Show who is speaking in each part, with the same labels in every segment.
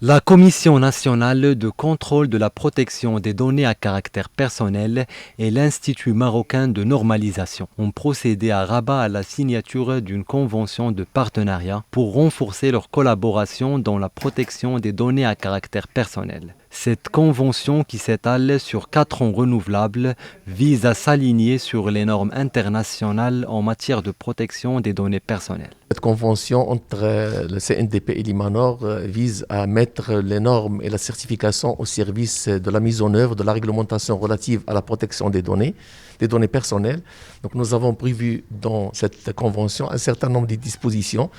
Speaker 1: La Commission nationale de contrôle de la protection des données à caractère personnel et l'Institut marocain de normalisation ont procédé à Rabat à la signature d'une convention de partenariat pour renforcer leur collaboration dans la protection des données à caractère personnel. Cette convention, qui s'étale sur 4 ans renouvelables, vise à s'aligner sur les normes internationales en matière de protection des données personnelles.
Speaker 2: Cette convention entre le CNDP et l'IMANOR vise à mettre les normes et la certification au service de la mise en œuvre de la réglementation relative à la protection des données personnelles. Donc nous avons prévu dans cette convention un certain nombre de dispositions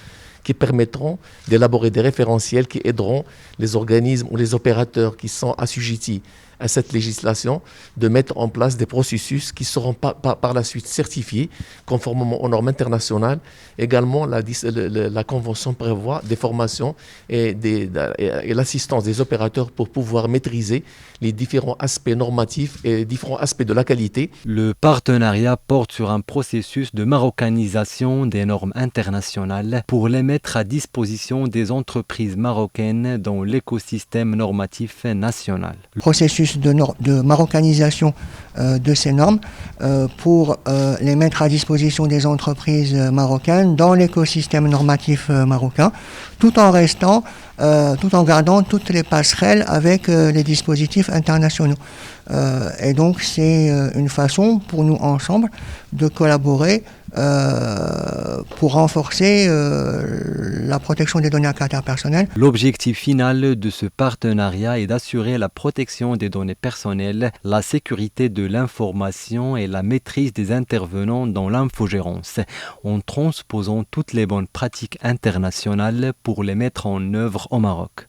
Speaker 2: qui permettront d'élaborer des référentiels qui aideront les organismes ou les opérateurs qui sont assujettis à cette législation de mettre en place des processus qui seront par la suite certifiés conformément aux normes internationales. Également, la Convention prévoit des formations et l'assistance des opérateurs pour pouvoir maîtriser les différents aspects normatifs et différents aspects de la qualité.
Speaker 1: Le partenariat porte sur un processus de marocanisation des normes internationales pour les mettre à disposition des entreprises marocaines dans l'écosystème normatif national.
Speaker 3: Processus de marocanisation de ces normes pour les mettre à disposition des entreprises marocaines dans l'écosystème normatif marocain, tout en gardant toutes les passerelles avec les dispositifs internationaux. Et donc c'est une façon pour nous ensemble de collaborer pour renforcer la protection des données à caractère personnel.
Speaker 1: L'objectif final de ce partenariat est d'assurer la protection des données personnelles, la sécurité de l'information et la maîtrise des intervenants dans l'infogérance, en transposant toutes les bonnes pratiques internationales pour les mettre en œuvre au Maroc.